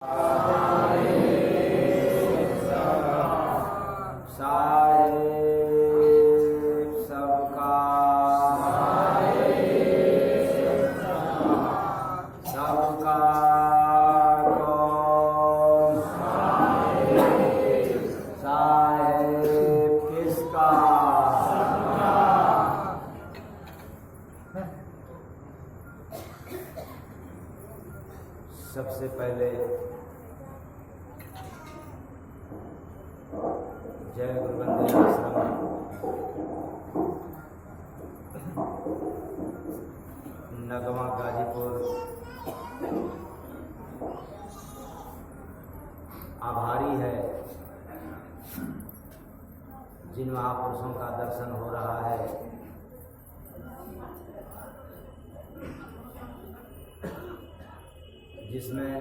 साहेब सबका सबका कौन साहेब किसका। सबसे पहले जय गुरुबंदे आश्रम नगवा गाजीपुर आभारी है जिन महापुरुषों का दर्शन हो रहा है। जिसमें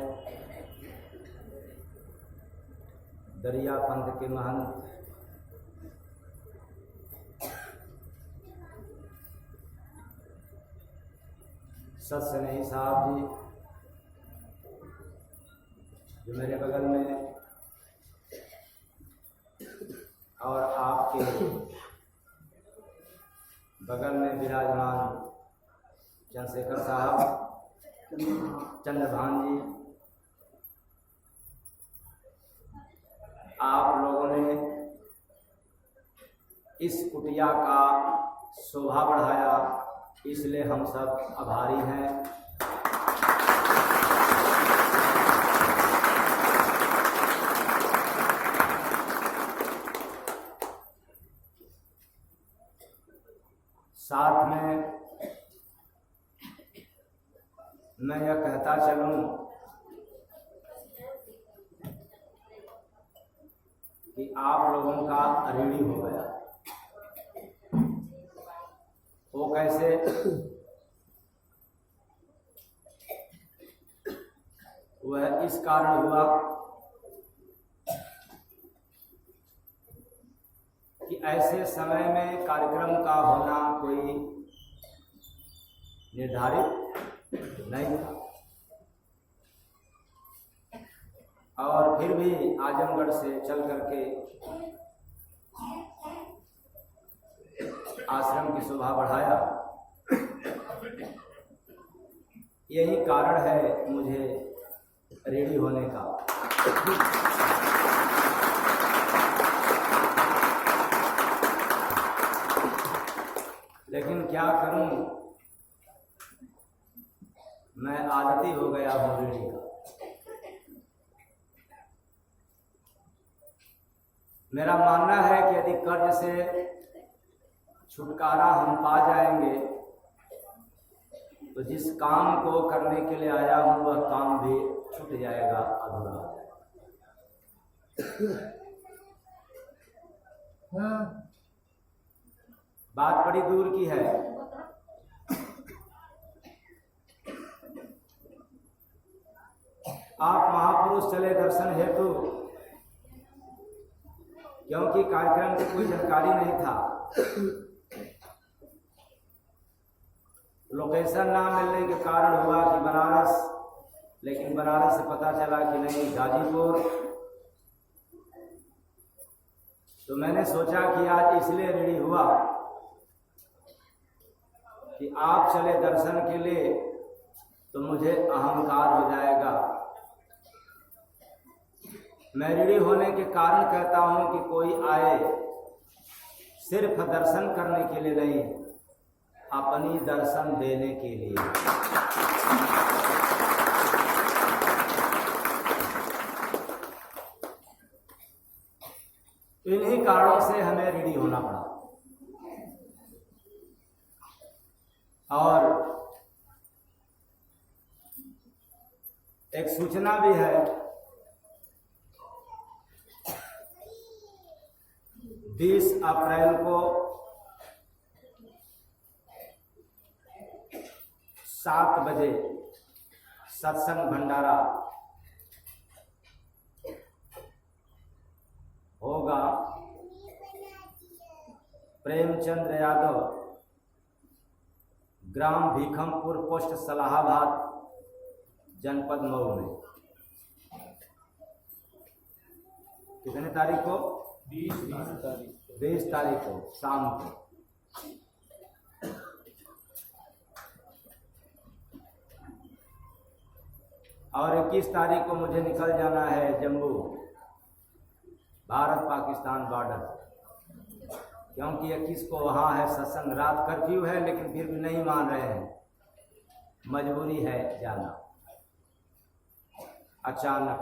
दरिया पंथ के महंत सत्स्नेही साहब जी जो मेरे बगल में, और आपके बगल में विराजमान चंद्रशेखर साहब, चंद्रभान जी, आप लोगों ने इस कुटिया का शोभा बढ़ाया, इसलिए हम सब आभारी हैं। साथ में मैं यह कहता चलूं कि आप लोगों का ऋणी हो गया। वो कैसे? वह इस कारण हुआ कि ऐसे समय में कार्यक्रम का होना कोई निर्धारित नहीं था, और फिर भी आजमगढ़ से चल करके आश्रम की शोभा बढ़ाया। यही कारण है मुझे रेडी होने का। लेकिन क्या करूं, मैं आदती हो गया हूं रेडी का। मेरा मानना है कि यदि कर्ज से छुटकारा हम पा जाएंगे तो जिस काम को करने के लिए आया हूं वह काम भी छूट जाएगा, अधूरा हो जाएगा। बात बड़ी दूर की है। आप महापुरुष चले दर्शन हेतु, क्योंकि कार्यक्रम की कोई जानकारी नहीं था, लोकेशन ना मिलने के कारण हुआ कि बनारस, लेकिन बनारस से पता चला कि नहीं गाजीपुर। तो मैंने सोचा कि आज इसलिए रेडी हुआ कि आप चले दर्शन के लिए तो मुझे अहंकार हो जाएगा। मैं रेडी होने के कारण कहता हूं कि कोई आए सिर्फ दर्शन करने के लिए नहीं, अपनी दर्शन देने के लिए। इन्हीं कारणों से हमें रेडी होना पड़ा। और एक सूचना भी है, 20 अप्रैल को 7 बजे सत्संग भंडारा होगा। प्रेमचंद्र यादव, ग्राम भीखमपुर, पोस्ट सलाहाबाद, जनपद मऊ में। कितने तारीख को? 20 तारीख को शाम को। और 21 तारीख को मुझे निकल जाना है जम्मू, भारत पाकिस्तान बॉर्डर, क्योंकि 21 को वहाँ है सत्संग। रात कर्फ्यू है लेकिन फिर भी नहीं मान रहे हैं, मजबूरी है जाना। अचानक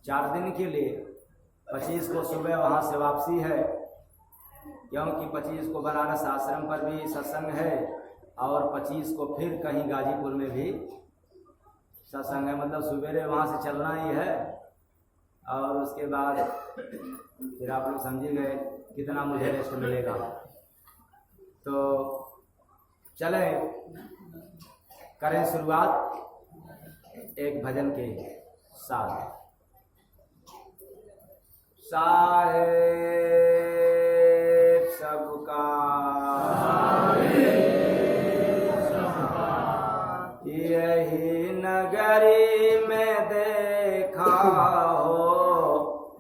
4 दिन के लिए 25 को सुबह वहाँ से वापसी है, क्योंकि 25 को बनारस आश्रम पर भी सत्संग है और 25 को फिर कहीं गाजीपुर में भी सत्संग है। मतलब सवेरे वहाँ से चलना ही है और उसके बाद फिर आप लोग समझ गए कितना मुझे रेस्ट मिलेगा। तो चले करें शुरुआत एक भजन के साथ। साहेब सबका यही नगरी में देखा हो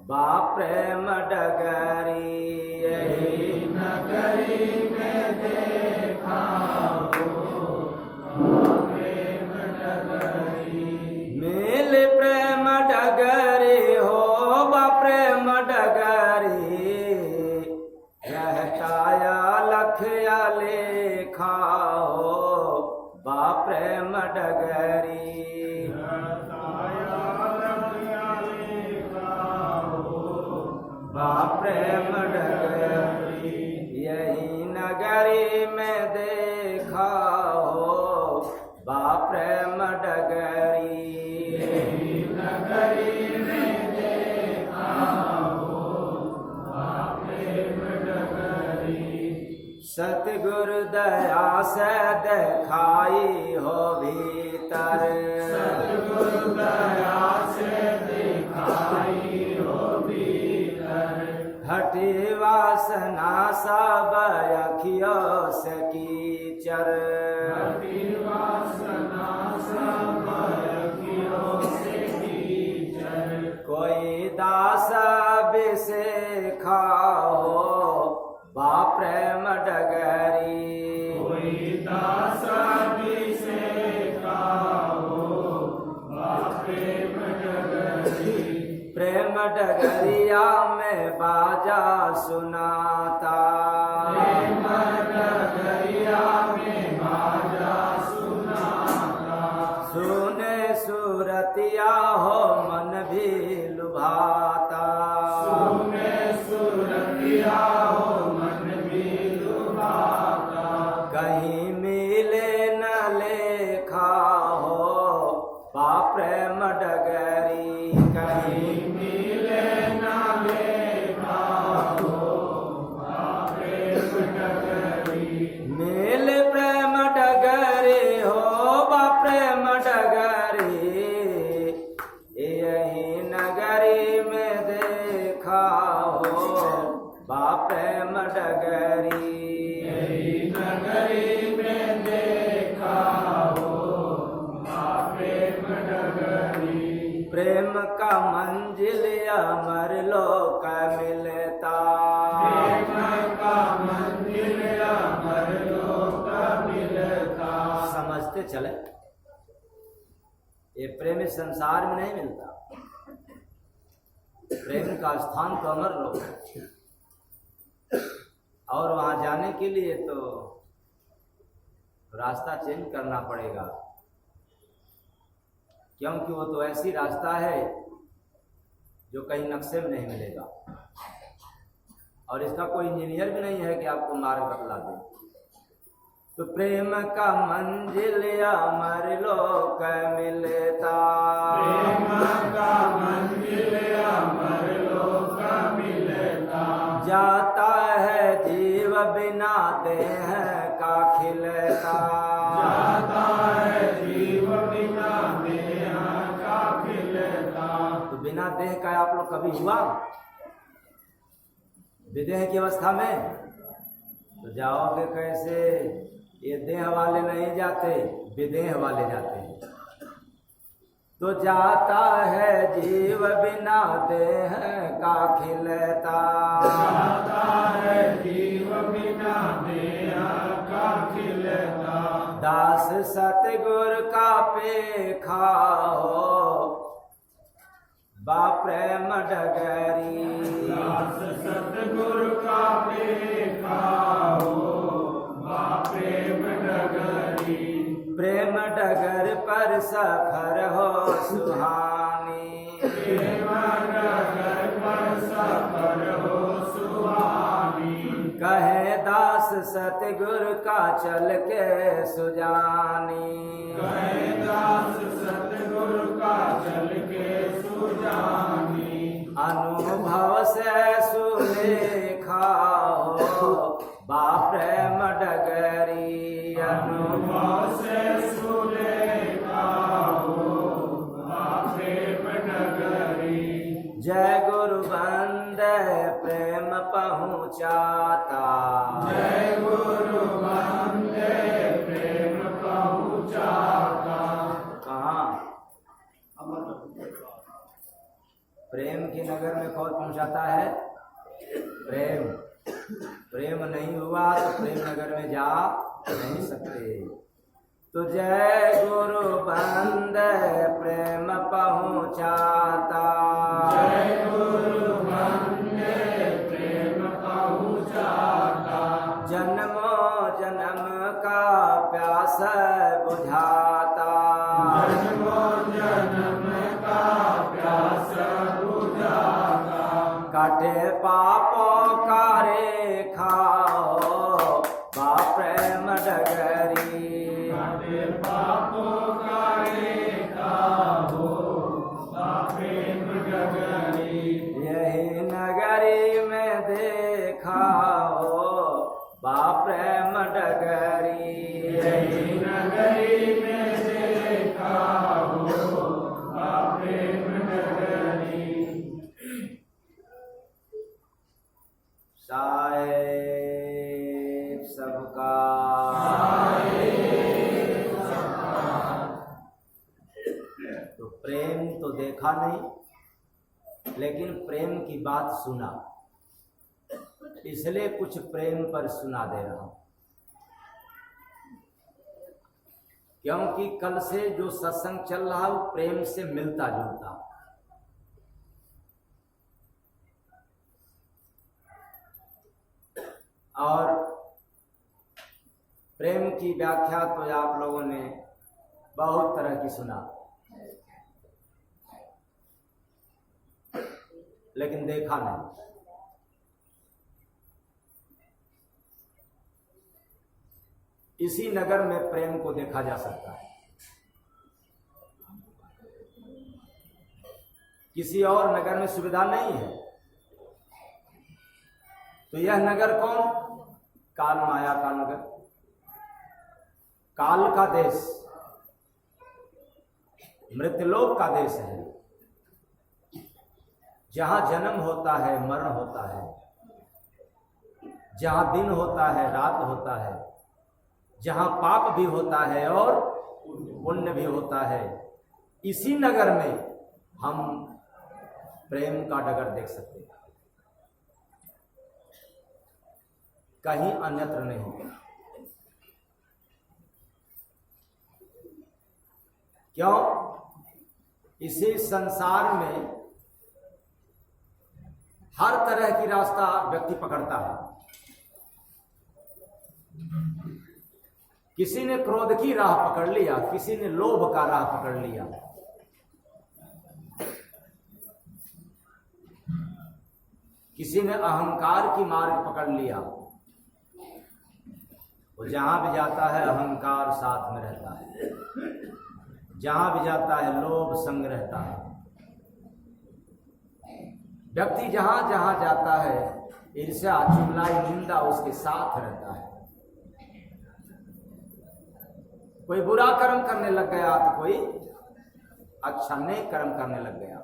बाप प्रेम डगरी, यही नगरी में देखा हो प्रेम डगरी, मिल प्रेम डगरी हो प्रेम डगरी, रहता लखया लेखा हो बा प्रेम डगरी, बा प्रेम डगरी, यही नगरी में देखा हो बा प्रेम डगरी, यही नगरी में सतगुरु दया से दिखाई हो भीतर, सतगुरु दया से दिखाई हो भीतर, हटी वासना सब अखियों से कीचर, हटी वासना सब अखियों से कीचर, कोई दास बिसेखा हो बा प्रेम डगरी, कोई दास बिसेखा हो बा प्रेम डगरी, प्रेम डगरिया में बाजा सुनाता, प्रेम डगरिया में बाजा सुनाता, सुने सूरतिया हो मन भी लुभाता, सुने सूरतिया कहीं मिले न लेखा हो बा प्रेम डगरी, कहीं मिले न लेखा हो बा प्रेम डगरी, मिल प्रेम डगरी हो बा प्रेम डगरी, यही नगरी में देखा हो बा प्रेम डगरी, नगरी में देखा हो प्रेम डगरी, प्रेम का मंजिल अमर लोक मिलता, प्रेम का मंजिल अमर लोक मिलता, समझते चले ये प्रेम इस संसार में नहीं मिलता, प्रेम का स्थान तो अमर लोक है और वहाँ जाने के लिए तो रास्ता चेंज करना पड़ेगा, क्योंकि वो तो ऐसी रास्ता है जो कहीं नक्शे में नहीं मिलेगा और इसका कोई इंजीनियर भी नहीं है कि आपको मार्ग बतला दे। तो प्रेम का मंजिल अमर लोक मिलता, प्रेम का मंजिल अमर लोक मिलता, जाता है जीव बिना देह का खिलता, जाता है जीव बिना देह का खिलता। तो बिना देह का आप लोग कभी हुआ विदेह की अवस्था में? तो जाओगे कैसे? ये देह वाले नहीं जाते, विदेह वाले जाते हैं। तो जाता है जीव बिना देह का खिलता, जाता है जीव बिना देह का खिलता। दास सतगुर का पेखा हो बा प्रेम डगरी, दास सतगुर का पेखा हो बा प्रेम डगरी। प्रेम डगर पर सफर हो सुहानी, प्रेम डगर पर सफर हो सुहानी। कहे दास सतगुर का चल के सुजानी, कहे दास सतगुर का चल के सुजानी। अनुभव से सुलेखा हो बा प्रेम डगरी, अनुभव से सुलेखा हो बा प्रेम डगरी। जय गुरु बंदे प्रेम पहुँचाता, जय गुरु बंदे प्रेम पहुँचाता। कहाँ प्रेम की नगर में कौन पहुँचाता है? प्रेम। प्रेम नहीं हुआ तो प्रेम नगर में जा नहीं सकते। तो जय गुरु बंदे प्रेम पहुँचाता, जय गुरु बंदे प्रेम पहुँचाता। जन्मो जन्म का प्यास बुझाता, जन्मो जन्म का प्यास बुझाता। काटे पापों का रेखा हो बा प्रेम डगरी, काटे पापों का रेखा हो बा प्रेम डगरी। यही नगरी में देखा हो बा प्रेम डगरी, यही नगरी में देखा हो बा प्रेम डगरी। साहेब सबका तो प्रेम तो देखा नहीं, लेकिन प्रेम की बात सुना, इसलिए कुछ प्रेम पर सुना दे रहा हूं। क्योंकि कल से जो सत्संग चल रहा है वो प्रेम से मिलता जुलता। और प्रेम की व्याख्या तो आप लोगों ने बहुत तरह की सुना, लेकिन देखा नहीं। इसी नगर में प्रेम को देखा जा सकता है, किसी और नगर में सुविधा नहीं है। तो यह नगर कौन? काल माया का नगर, काल का देश, मृत्यलोक का देश है, जहां जन्म होता है, मरण होता है, जहां दिन होता है, रात होता है, जहां पाप भी होता है और पुण्य भी होता है। इसी नगर में हम प्रेम का डगर देख सकते हैं, कहीं अन्यत्र नहीं। क्यों? इसी संसार में हर तरह की रास्ता व्यक्ति पकड़ता है। किसी ने क्रोध की राह पकड़ लिया, किसी ने लोभ का राह पकड़ लिया, किसी ने अहंकार की मार्ग पकड़ लिया। वो जहां भी जाता है अहंकार साथ में रहता है, जहां भी जाता है लोभ संग रहता है। व्यक्ति जहां जहां जाता है ईर्ष्या चुगलाई निंदा उसके साथ रहता है। कोई बुरा कर्म करने लग गया तो कोई अच्छा नेक कर्म करने लग गया।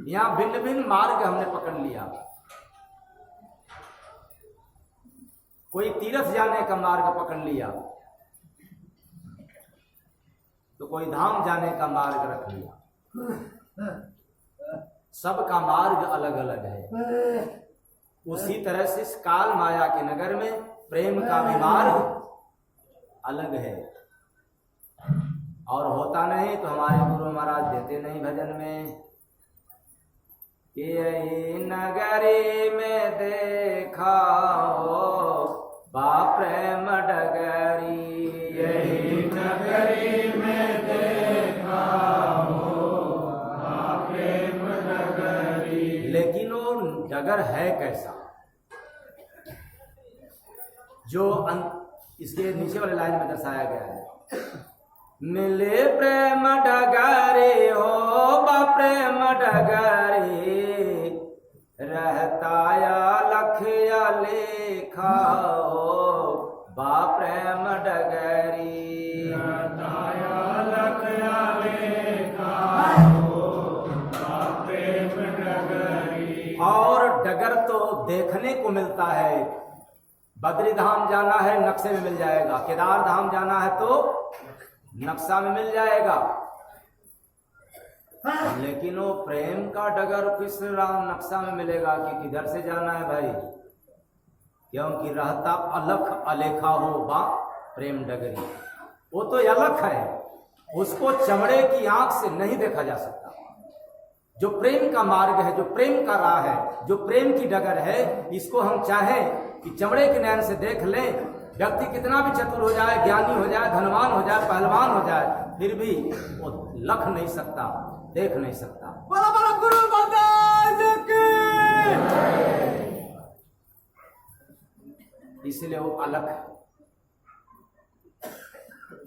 यहां भिन्न भिन्न मार्ग हमने पकड़ लिया। कोई तीर्थ जाने का मार्ग पकड़ लिया, तो कोई धाम जाने का मार्ग रख लिया। सबका मार्ग अलग अलग है। उसी तरह से इस काल माया के नगर में प्रेम का भी मार्ग अलग है, और होता नहीं तो हमारे गुरु महाराज देते नहीं भजन में, यही नगरी में देखा हो बा प्रेम डगरी, यही नगरी में देखा हो बा प्रेम डगरी। लेकिन वो डगर है कैसा, जो इसके नीचे वाले लाइन में दर्शाया गया है, मिले प्रेम डगरी हो बा प्रेम डगरी, रहता या लखया लेखा हो बा प्रेम डगरी, रहता या लखया लेखा हो बा प्रेम डगरी। और डगर तो देखने को मिलता है, बद्री धाम जाना है नक्शे में मिल जाएगा, केदार धाम जाना है तो नक्शा में मिल जाएगा, लेकिन वो प्रेम का डगर किस राम नक्शा में मिलेगा कि किधर से जाना है भाई, क्योंकि रहता अलख अलेखा हो बा प्रेम डगरी, वो तो अलख है, उसको चमड़े की आंख से नहीं देखा जा सकता। जो प्रेम का मार्ग है, जो प्रेम का राह है, जो प्रेम की डगर है, इसको हम चाहें कि चमड़े के नैन से देख लें, व्यक्ति कितना भी चतुर हो जाए, ज्ञानी हो जाए, धनवान हो जाए, पहलवान हो जाए, फिर भी वो लख नहीं सकता, देख नहीं सकता। बोला बोला गुरु महाराज की। इसलिए वो अलग है,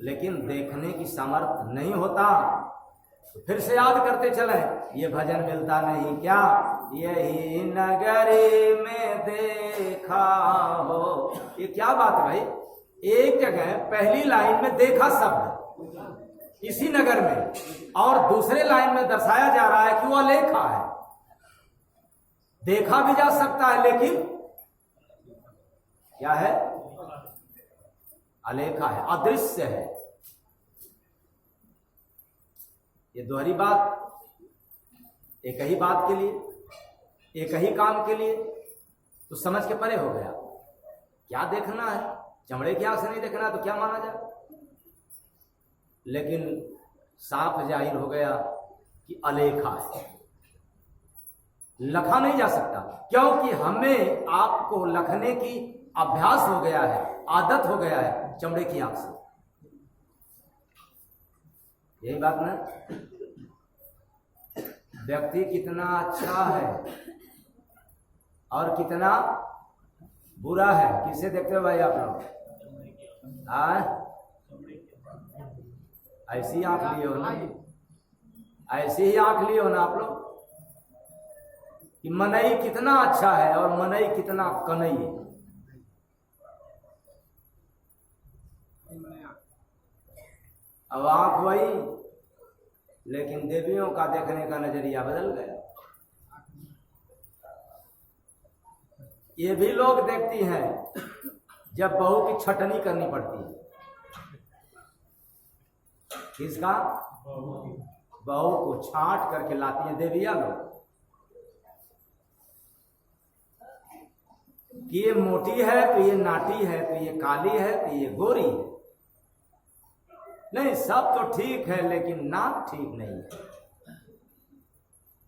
लेकिन देखने की सामर्थ्य नहीं होता। तो फिर से याद करते चले, ये भजन मिलता नहीं क्या, यही नगरी में देखा हो। ये क्या बात है भाई, एक जगह पहली लाइन में देखा शब्द इसी नगर में, और दूसरे लाइन में दर्शाया जा रहा है कि वो अलेखा है। देखा भी जा सकता है, लेकिन क्या है, अलेखा है, अदृश्य है। ये दोहरी बात, एक ही बात के लिए, एक ही काम के लिए, तो समझ के परे हो गया। क्या देखना है, चमड़े की आंख से नहीं देखना तो क्या माना जाए, लेकिन साफ जाहिर हो गया कि अलेखा है, लखा नहीं जा सकता, क्योंकि हमें आपको लखने की अभ्यास हो गया है, आदत हो गया है चमड़े की आंख से। यही बात ना, व्यक्ति कितना अच्छा है और कितना बुरा है, किसे देखते हो भाई आप लोग? ऐसी आंख लिए हो ना, ऐसी ही आंख लिए हो ना आप लोग, कि मनई कितना अच्छा है और मनई कितना कनई है। अब आंख वही, लेकिन देवियों का देखने का नजरिया बदल गया। ये भी लोग देखती हैं जब बहू की छटनी करनी पड़ती है। किसका? बहू को छांट करके लाती है देविया लोग, कि ये मोटी है तो ये नाटी है तो ये काली है तो ये गोरी है। नहीं, सब तो ठीक है, लेकिन नाक ठीक नहीं है।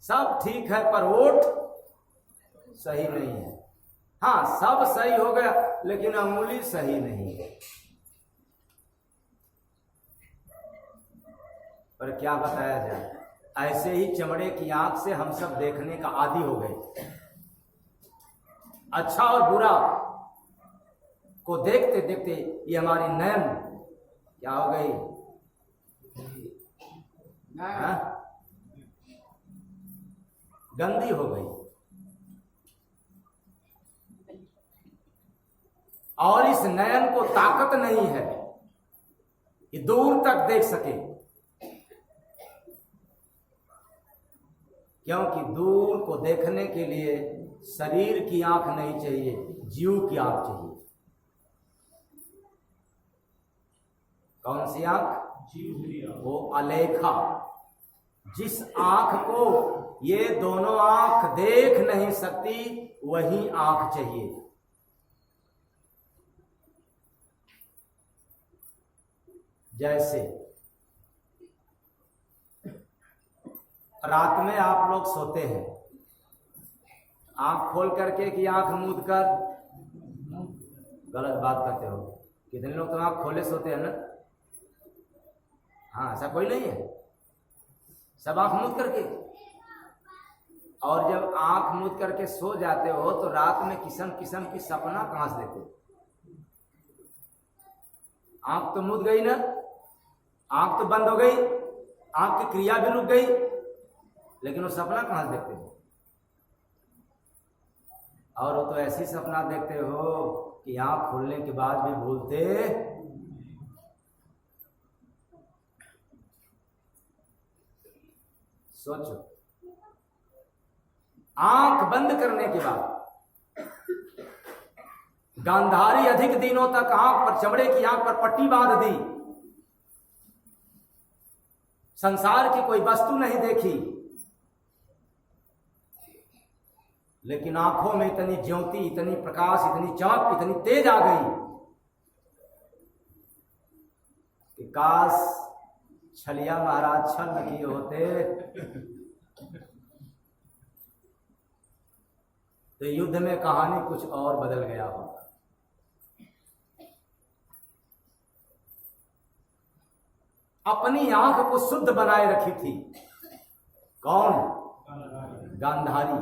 सब ठीक है पर वोट सही नहीं है। हाँ, सब सही हो गया, लेकिन अंगुली सही नहीं है। पर क्या बताया जाए, ऐसे ही चमड़े की आंख से हम सब देखने का आदी हो गए। अच्छा और बुरा को देखते देखते ये हमारी नैन क्या हो गई, गंदी हो गई। और इस नयन को ताकत नहीं है कि दूर तक देख सके, क्योंकि दूर को देखने के लिए शरीर की आंख नहीं चाहिए, जीव की आंख चाहिए। कौन सी आंख? वो अलेखा, जिस आंख को ये दोनों आंख देख नहीं सकती वही आंख चाहिए। जैसे रात में आप लोग सोते हैं, आंख खोल करके कि आंख मूंद कर, गलत बात करते हो। कितने लोग तो आंख खोले सोते हैं ना? हाँ, ऐसा कोई नहीं है, सब आंख मूंद करके। और जब आंख मूंद करके सो जाते हो तो रात में किस्म किस्म की सपना कहां से देते हो? आंख तो मूंद गई ना, आंख तो बंद हो गई, आंख की क्रिया भी रुक गई, लेकिन वो सपना कहां से देखते हो? और वो तो ऐसी सपना देखते हो कि आंख खुलने के बाद भी भूलते। सोचो, आंख बंद करने के बाद गांधारी अधिक दिनों तक आंख पर, चमड़े की आंख पर पट्टी बांध दी, संसार की कोई वस्तु नहीं देखी, लेकिन आंखों में इतनी ज्योति, इतनी प्रकाश, इतनी चमक, इतनी तेज आ गई कि काश छलिया महाराज छल न किए होते तो युद्ध में कहानी कुछ और बदल गया होता। अपनी आंख को शुद्ध बनाए रखी थी कौन? गांधारी।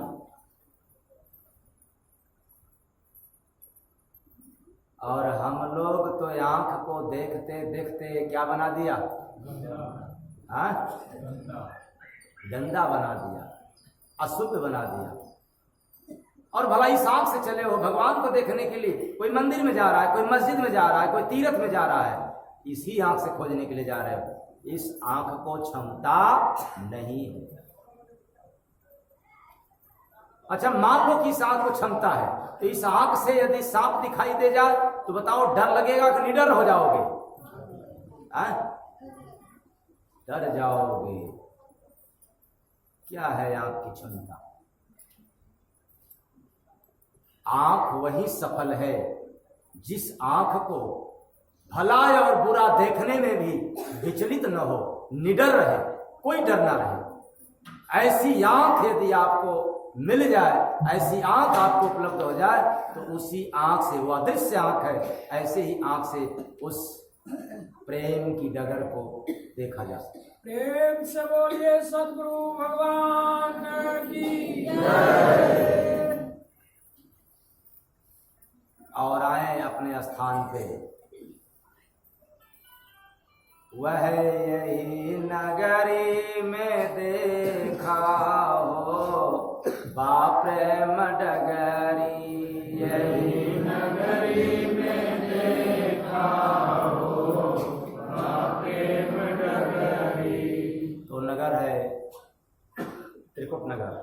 और हम लोग तो आंख को देखते देखते क्या बना दिया? हाँ, गंदा बना दिया, अशुद्ध बना दिया। और भला इस आंख से चले हो भगवान को देखने के लिए, कोई मंदिर में जा रहा है, कोई मस्जिद में जा रहा है, कोई तीर्थ में जा रहा है, इसी आंख से खोजने के लिए जा रहे हो। इस आंख को क्षमता नहीं है। अच्छा, मान लो कि इस आंख को क्षमता है, तो इस आंख से यदि सांप दिखाई दे जाए तो बताओ डर लगेगा कि निडर हो जाओगे? डर जाओगे। क्या है आंख की क्षमता? आंख वही सफल है जिस आंख को भला और बुरा देखने में भी विचलित न हो, निडर रहे, कोई डर ना रहे। ऐसी आंख यदि आपको मिल जाए, ऐसी आंख आपको उपलब्ध हो जाए, तो उसी आंख से, वो अदृश्य आंख है, ऐसे ही आंख से उस प्रेम की डगर को देखा जा सकता है। प्रेम से बोलिए सद्गुरु भगवान की जय। और आए अपने स्थान पे। वह यही नगरी में देखा हो प्रेम डगरी, यही नगरी में देखा हो प्रेम डगरी। तो नगर है त्रिकुट नगर।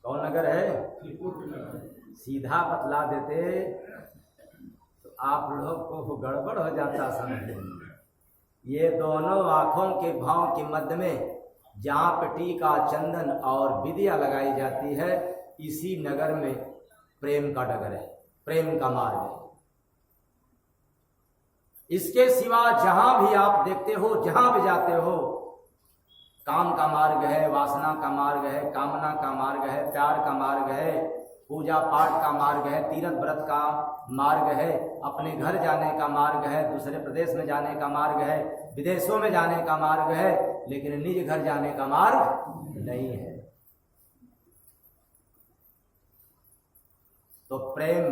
कौन नगर है? त्रिकुट नगर। सीधा बतला देते तो आप लोग को गड़बड़ हो जाता समझने में। ये दोनों आंखों के भाव के मध्य में जहाँ पे टीका, चंदन और विद्या लगाई जाती है, इसी नगर में प्रेम का डगर है, प्रेम का मार्ग है। इसके सिवा जहां भी आप देखते हो, जहां भी जाते हो, काम का मार्ग है, वासना का मार्ग है, कामना का मार्ग है, प्यार का मार्ग है, पूजा पाठ का मार्ग है, तीर्थ व्रत का मार्ग है, अपने घर जाने का मार्ग है, दूसरे प्रदेश में जाने का मार्ग है, विदेशों में जाने का मार्ग है, लेकिन निज घर जाने का मार्ग नहीं है। तो प्रेम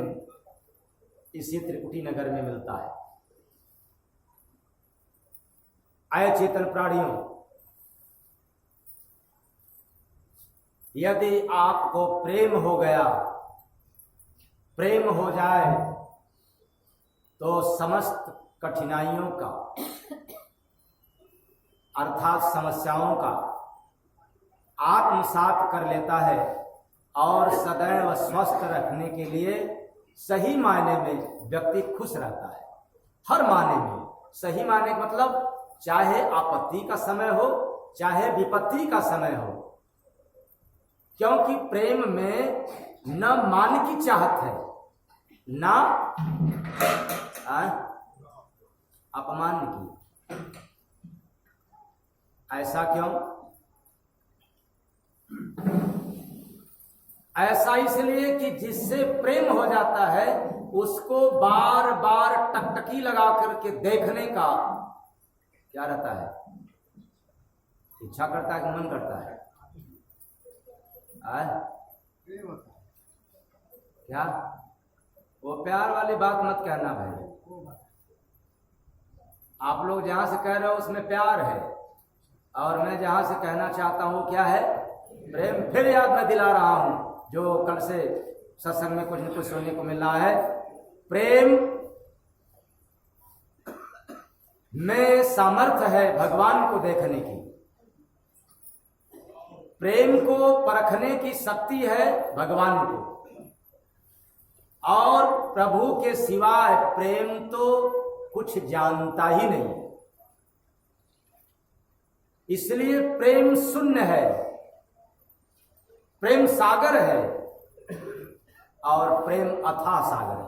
इसी त्रिकुटी नगर में मिलता है। आए चेतन प्राणियों, यदि आपको प्रेम हो गया, प्रेम हो जाए, तो समस्त कठिनाइयों का अर्थात समस्याओं का आत्मसात कर लेता है और सदैव स्वस्थ रखने के लिए सही मायने में व्यक्ति खुश रहता है। हर मायने में सही माने का मतलब चाहे आपत्ति का समय हो चाहे विपत्ति का समय हो, क्योंकि प्रेम में न मान की चाहत है न अपमान की। ऐसा क्यों? ऐसा इसलिए कि जिससे प्रेम हो जाता है उसको बार बार टकटकी लगा करके देखने का क्या रहता है, इच्छा करता है कि मन करता है? क्या वो प्यार वाली बात मत कहना भाई। आप लोग जहां से कह रहे हो उसमें प्यार है, और मैं जहां से कहना चाहता हूं क्या है, प्रेम। फिर याद मैं दिला रहा हूं जो कल से सत्संग में कुछ न कुछ सुनने को मिल रहा है। प्रेम में सामर्थ्य है भगवान को देखने की, प्रेम को परखने की शक्ति है भगवान को, और प्रभु के सिवाय प्रेम तो कुछ जानता ही नहीं। इसलिए प्रेम शून्य है, प्रेम सागर है और प्रेम अथाह सागर है।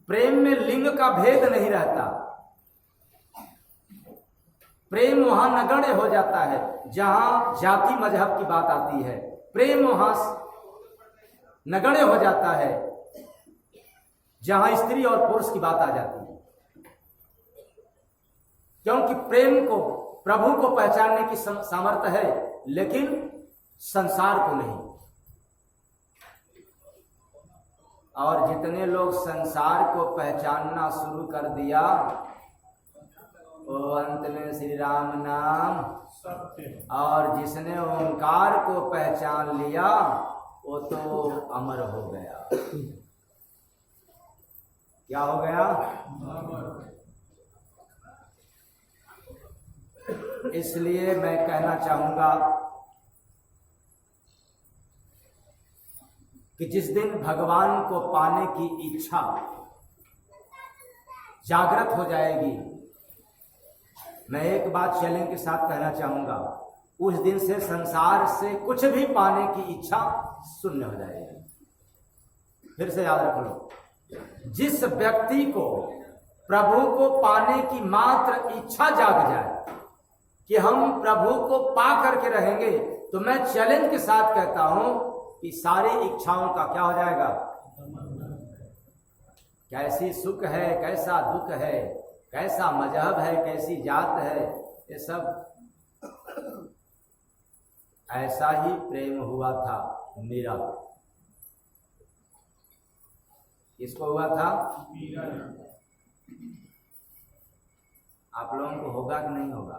प्रेम में लिंग का भेद नहीं रहता, प्रेम वहां नगण्य हो जाता है जहां जाति मजहब की बात आती है, प्रेम वहां नगण्य हो जाता है जहां स्त्री और पुरुष की बात आ जाती है, क्योंकि प्रेम को प्रभु को पहचानने की सामर्थ्य है लेकिन संसार को नहीं। और जितने लोग संसार को पहचानना शुरू कर दिया वो अंत में श्री राम नाम सत्य, और जिसने ओंकार को पहचान लिया वो तो अमर हो गया। क्या हो गया? इसलिए मैं कहना चाहूंगा कि जिस दिन भगवान को पाने की इच्छा जागृत हो जाएगी, मैं एक बात चैलेंज के साथ कहना चाहूंगा, उस दिन से संसार से कुछ भी पाने की इच्छा शून्य हो जाएगी। फिर से याद रख लो, जिस व्यक्ति को प्रभु को पाने की मात्र इच्छा जाग जाए कि हम प्रभु को पा करके रहेंगे, तो मैं चैलेंज के साथ कहता हूं कि सारी इच्छाओं का क्या हो जाएगा? कैसी सुख है, कैसा दुख है, कैसा मजहब है, कैसी जात है, ये सब ऐसा ही प्रेम हुआ था मीरा। किसको हुआ था? आप लोगों को होगा कि नहीं होगा?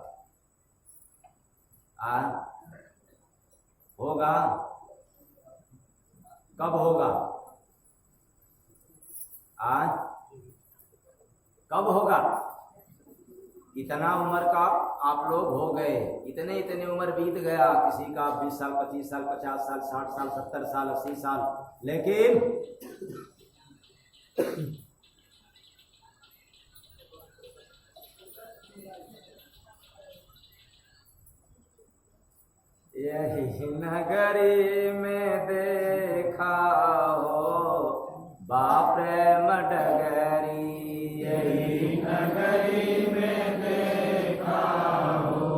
होगा? कब होगा? कब होगा? इतना उम्र का आप लोग हो गए, इतने इतने उम्र बीत गया, किसी का 20 साल, 25 साल, 50 साल, 60 साल, 70 साल, 80 साल, लेकिन यही नगरी में देखा हो बाप प्रेम डगरी, यही नगरी में देखा हो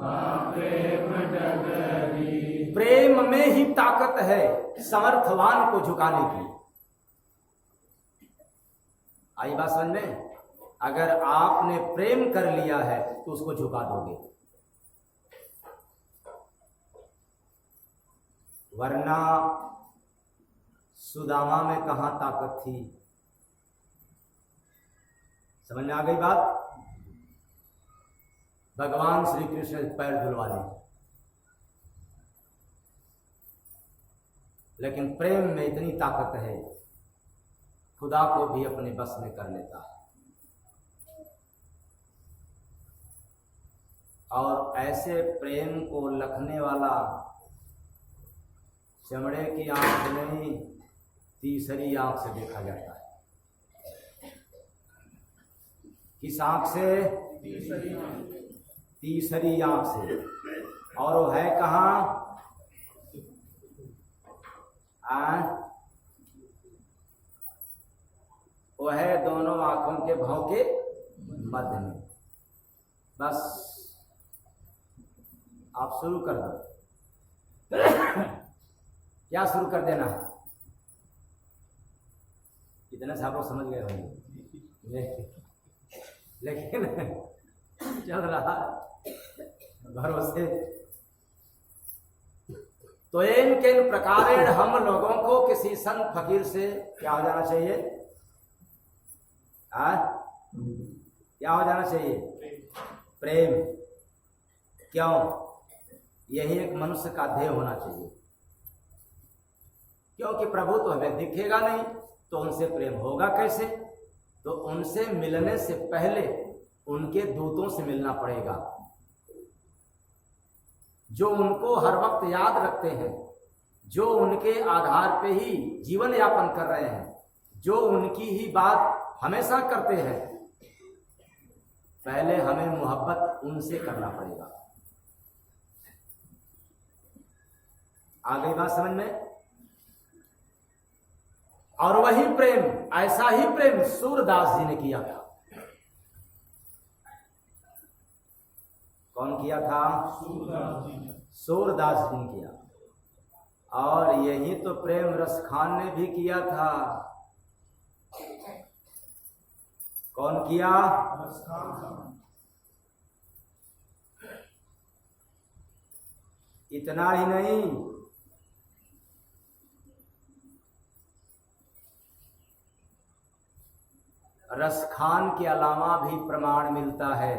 बाप प्रेम डगरी। प्रेम में ही ताकत है समर्थवान को झुकाने की। आई बात समझ में? अगर आपने प्रेम कर लिया है तो उसको झुका दोगे, वरना सुदामा में कहां ताकत थी? समझ में आ गई बात? भगवान श्री कृष्ण पैर धुलवा ले, लेकिन प्रेम में इतनी ताकत है, खुदा को भी अपने बस में कर लेता है। और ऐसे प्रेम को लखने वाला चमड़े की आंख नहीं, तीसरी आंख से देखा जाता है। किस आंख से? तीसरी आंख से। और वो है कहाँ? वो है दोनों आंखों के भाव के मध्य में। बस आप शुरू कर दो। क्या शुरू कर देना है? इतने सब लोग समझ गए होंगे, लेकिन चल रहा भरोसे। तो इन प्रकारेण हम लोगों को किसी संत फकीर से क्या हो जाना चाहिए? क्या हो जाना चाहिए? प्रेम। क्यों? यही एक मनुष्य का ध्येय होना चाहिए। क्योंकि प्रभु तो हमें दिखेगा नहीं, तो उनसे प्रेम होगा कैसे? तो उनसे मिलने से पहले उनके दूतों से मिलना पड़ेगा, जो उनको हर वक्त याद रखते हैं, जो उनके आधार पे ही जीवन यापन कर रहे हैं, जो उनकी ही बात हमेशा करते हैं। पहले हमें मोहब्बत उनसे करना पड़ेगा। आ गई बात समझ में? और वही प्रेम, ऐसा ही प्रेम सूरदास जी ने किया था। कौन किया था? सूरदास जी ने किया। और यही तो प्रेम रसखान ने भी किया था। कौन किया? इतना ही नहीं, रसखान के अलावा भी प्रमाण मिलता है।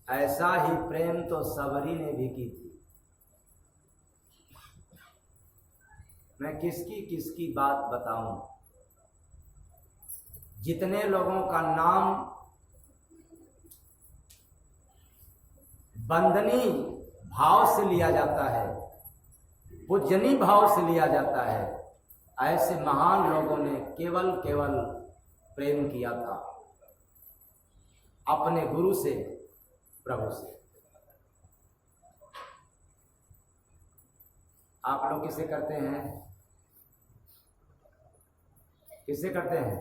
ऐसा ही प्रेम तो सबरी ने भी की थी। मैं किसकी बात बताऊं? जितने लोगों का नाम बंदनी भाव से लिया जाता है, पूजनी भाव से लिया जाता है, ऐसे महान लोगों ने केवल प्रेम किया था अपने गुरु से, प्रभु से। आप लोग किसे करते हैं? किसे करते हैं?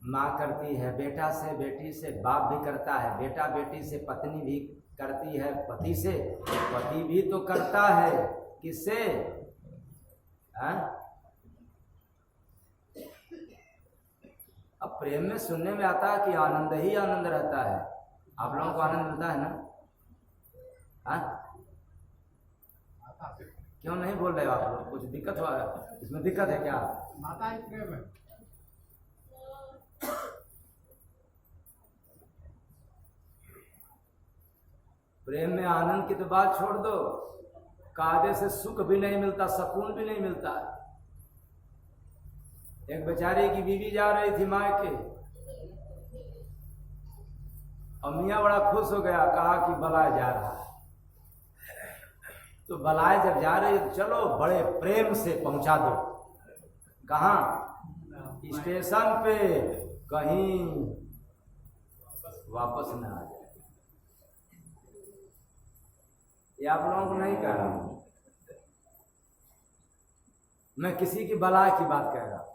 माँ करती है बेटा से, बेटी से बाप भी करता है, बेटा बेटी से पत्नी भी करती है, पति से पति भी तो करता है। किससे? अब प्रेम में सुनने में आता है कि आनंद ही आनंद रहता है। आप लोगों को आनंद मिलता है ना? क्यों नहीं बोल रहे हो आप लोग? कुछ दिक्कत हुआ है? इसमें दिक्कत है क्या? माता ही प्रेम है। प्रेम में आनंद की तो बात छोड़ दो, कायदे से सुख भी नहीं मिलता, सुकून भी नहीं मिलता। एक बेचारे की बीवी जा रही थी मायके, और मियाँ बड़ा खुश हो गया, कहा कि बलाए जा रहा है। तो बलाए जब जा रही है तो चलो बड़े प्रेम से पहुंचा दो। कहाँ? स्टेशन पे, कहीं वापस न आ जाए। ये आप लोगों को नहीं कह रहा हूं, मैं किसी की बलाए की बात कह रहा हूं।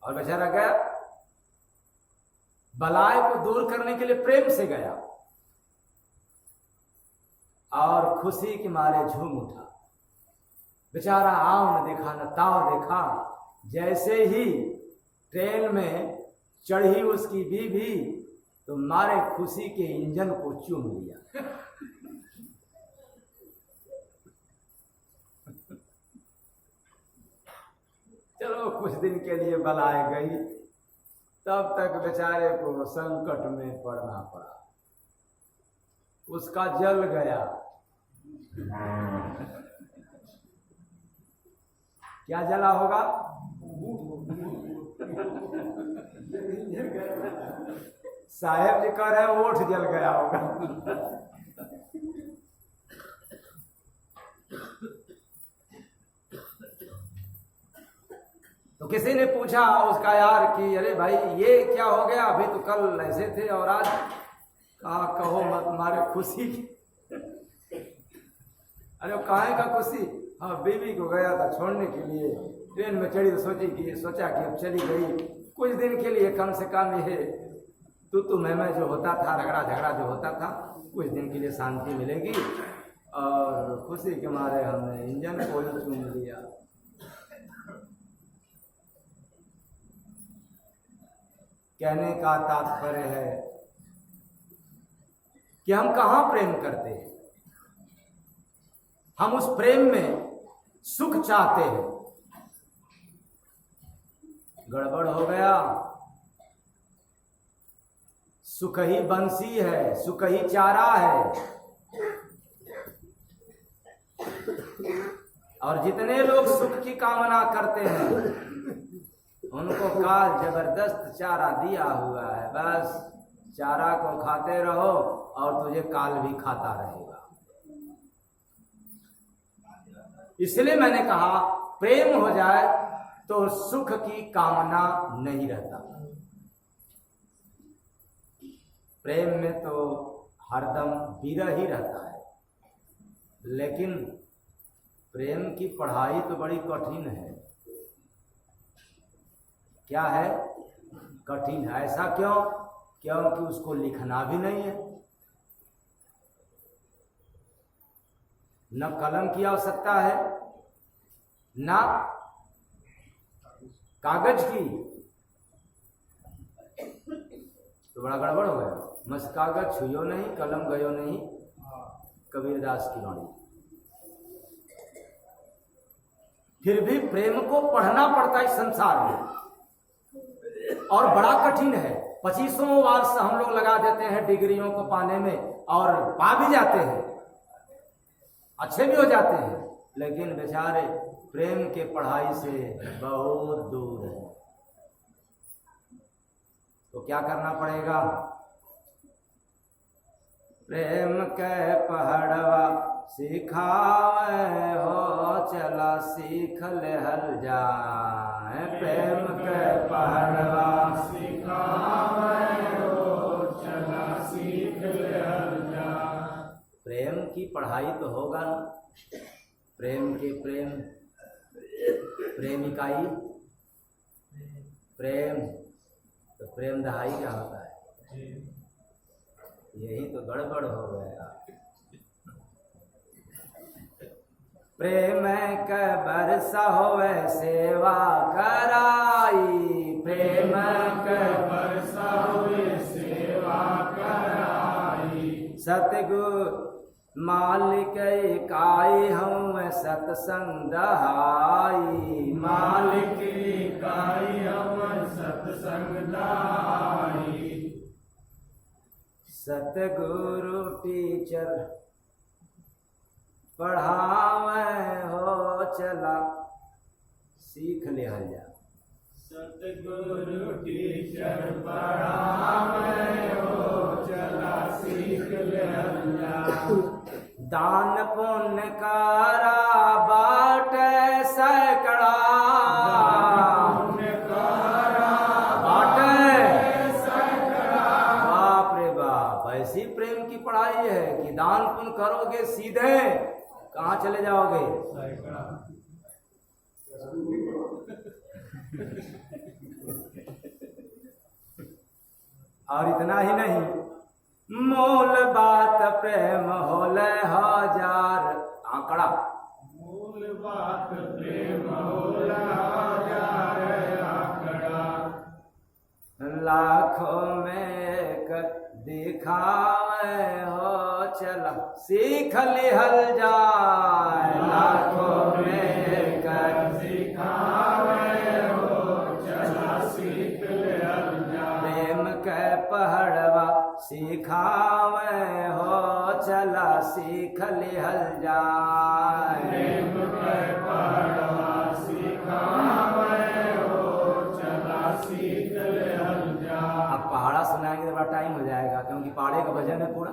और बेचारा गया, बलाए को दूर करने के लिए प्रेम से गया, और खुशी के मारे झूम उठा। बेचारा आओ न देखा न ताव देखा, जैसे ही ट्रेन में चढ़ी उसकी बीवी तो मारे खुशी के इंजन को चूम लिया। चलो कुछ दिन के लिए बलाए गई, तब तक बेचारे को संकट में पड़ना पड़ा। उसका जल गया। क्या जला होगा? साहेब जी कह रहे हैं ओठ जल गया होगा। किसी ने पूछा उसका यार कि अरे भाई ये क्या हो गया, अभी तो कल ऐसे थे और आज, कहा कहो मत मारे खुशी की। अरे वो काहे का खुशी, हाँ बीवी को गया था छोड़ने के लिए, ट्रेन में चढ़ी तो सोचा कि अब चली गई, कुछ दिन के लिए कम से कम ये तू मैं जो होता था, रगड़ा झगड़ा जो होता था, कुछ दिन के लिए शांति मिलेगी। और खुशी के मारे हमने इंजन को ही चूम लिया। कहने का तात्पर्य है कि हम कहाँ प्रेम करते हैं, हम उस प्रेम में सुख चाहते हैं। गड़बड़ हो गया, सुख ही बंसी है, सुख ही चारा है। और जितने लोग सुख की कामना करते हैं उनको काल जबरदस्त चारा दिया हुआ है, बस चारा को खाते रहो और तुझे काल भी खाता रहेगा। इसलिए मैंने कहा प्रेम हो जाए तो सुख की कामना नहीं रहता। प्रेम में तो हरदम विरह ही रहता है। लेकिन प्रेम की पढ़ाई तो बड़ी कठिन है। क्या है? कठिन है। ऐसा क्यों? क्योंकि उसको लिखना भी नहीं है, न कलम की आवश्यकता है न कागज की। तो बड़ा गड़बड़ हो गया। मस कागज छुयो नहीं, कलम गयो नहीं, कबीरदास की वाणी। फिर भी प्रेम को पढ़ना पड़ता है संसार में, और बड़ा कठिन है। 25 वर्ष हम लोग लगा देते हैं डिग्रियों को पाने में, और पा भी जाते हैं, अच्छे भी हो जाते हैं, लेकिन बेचारे प्रेम के पढ़ाई से बहुत दूर है। तो क्या करना पड़ेगा? प्रेम के पहाड़वा सिखावे हो, चला सीख ले हल जाए। प्रेम के पहाड़वा सिखावे हो, चला सीख ले हल जाए। प्रेम की पढ़ाई तो होगा ना। प्रेम के प्रेमिकाई प्रेम, तो प्रेम दहाई क्या होता है? यही तो गड़बड़ हो गया। प्रेम के बरसा होवे सेवा कराई, प्रेम के बरसा होवे सेवा कराई। सतगुरु मालिक इकाई हूँ सत्संग दहाई, मालिक इकाई हूँ सत्संग दहाई। सतगुरु टीचर पढ़ावे हो, चला सीख ले हल जा। सतगुरु टीचर पढ़ावे हो, चला सीख ले हल जा। दान पुण्य कारा बाटे सैकड़ा, बाटे सैकड़ा। बाप रे बाप, ऐसी प्रेम की पढ़ाई है कि दान पुण्य करोगे सीधे कहाँ चले जाओगे? और इतना ही नहीं, मूल बात प्रेम होले हजार आंकड़ा। मूल बात प्रेम होले हजार आंकड़ा। लाखों में एक दिखावे हो, चला सीख लिहल जाए। लाखों में एक दिखावे हो, चला सीख लिहल जाए। प्रेम के पहाड़वा सिखावे हो, चला सीख लिहल जाए। प्रेम के पहाड़वा सिखावे हो, चला सीख लिहल जाए। अब पहाड़ा सुनाएंगे तो बड़ा टाइम हो जाएगा, क्योंकि पहाड़े का भजन है पूरा।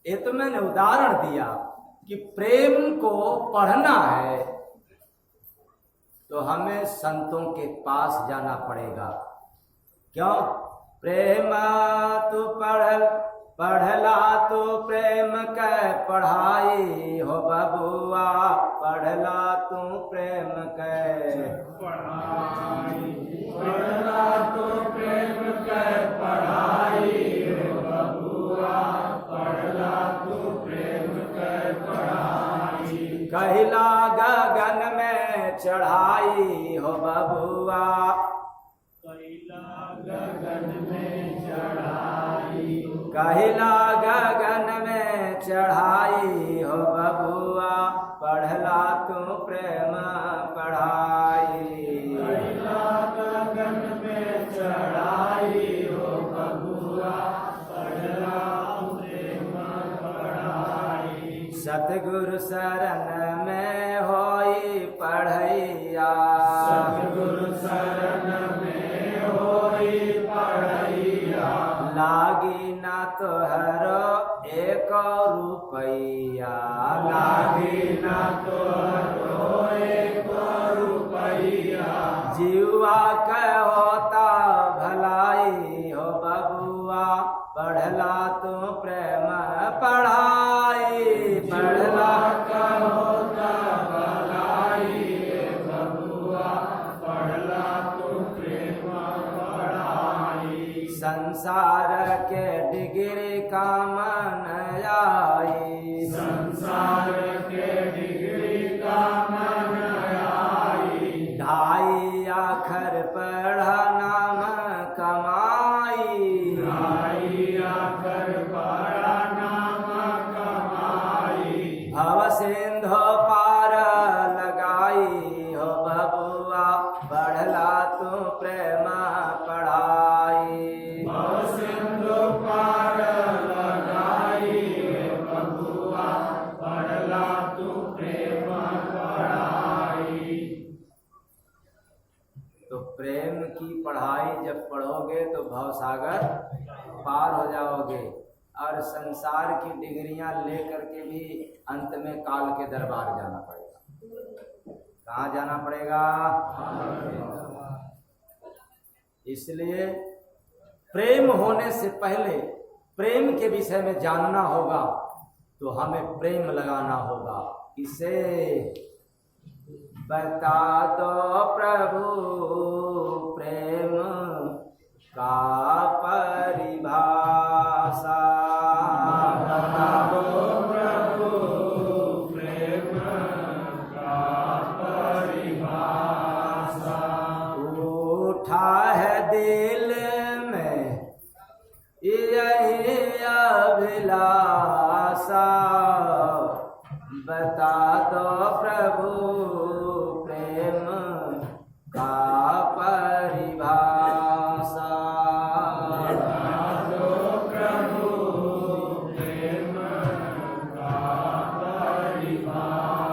ये तो मैंने उदाहरण दिया कि प्रेम को पढ़ना है तो हमें संतों के पास जाना पड़ेगा। क्यों? प्रेम तू पढ़ला तो प्रेम कै पढ़ाई हो बबुआ, पढ़ला तू प्रेम कै पढ़ाई, पढ़ला तो प्रेम कै पढ़ाई हो बबुआ, पढ़ला तो प्रेम कै पढ़ाई। कहिला गगन में चढ़ाई हो बबुआ, कहिला गगन में चढ़ाई, कहिला गगन में चढ़ाई हो बबुआ, पढ़ला तू प्रेम पढ़ाई। कहिला गगन में चढ़ाई हो बबुआ, पढ़ला तू प्रेम पढ़ाई। सतगुरु शरण में होई पढ़ैया, सतगुरु शरण में होई पढ़ैया, लागी ना तोहरो एक रुपैया, लागी ना तोहरो एक रुपैया। जीवा के होता भलाई हो बबुआ, पढ़ला तू प्रेम पढ़ाई, पढ़ला का होता भलाई बबुआ, पढ़ला तू प्रेम पढ़ाई। संसार के डिग्री काम न आई, संसार के डिग्री काम न आई। ढाई आखर पढ़ा नाम कमाई, ढाई आखर पढ़ा नाम कमाई। भव सिंधु पार लगाई हो बबुआ, पढ़ला तू प्रेम पढ़ाई। भव सिंधु पार लगाई बबुआ, पढ़ला तू प्रेम पढ़ाई। तो प्रेम की पढ़ाई जब पढ़ोगे तो भवसागर पार हो जाओगे, और संसार की डिग्रियां लेकर के भी अंत में काल के दरबार जाना पड़ेगा। कहाँ जाना पड़ेगा? इसलिए प्रेम होने से पहले प्रेम के विषय में जानना होगा, तो हमें प्रेम लगाना होगा। इसे बता दो प्रभु प्रेम का परिभाषा, बता दो प्रभु प्रेम का परिभाषा। उठा है दिल में यही अभिलाषा, बता दो प्रभु प्रेम का परिभाषा। बता दो प्रभु प्रेम का परिभाषा।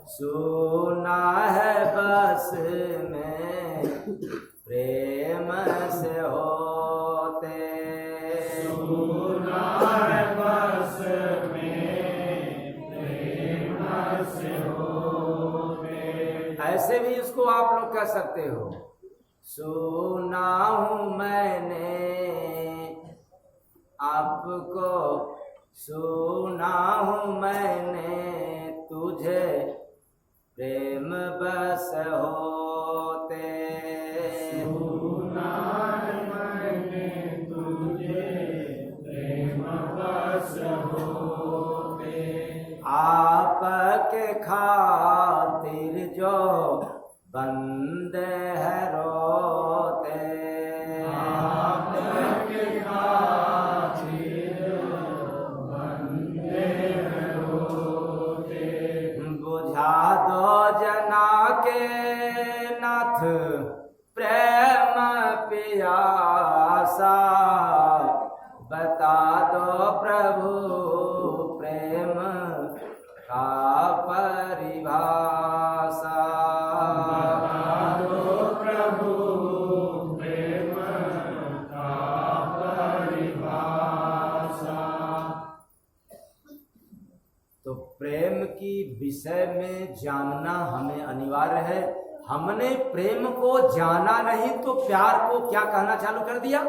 सुना है बस में प्रेम से होते, सुना है बस में प्रेम से होते। ऐसे भी इसको आप लोग कह सकते हो। सुना हूँ मैंने आपको, सुना हूँ मैंने तुझे प्रेम बस होते। सुना है मैंने तुझे प्रेम बस होते। आपके खातिर जो बंदे है रोते, आपके खातिर बंदे रोते। बुझा दो जना के नाथ प्रेम पियासा, बता दो प्रभु प्रेम का परिभाषा। बता दो प्रभु प्रेम का परिभाषा। तो प्रेम की विषय में में जानना हमें अनिवार्य है। हमने प्रेम को जाना नहीं तो प्यार को क्या कहना चालू कर दिया?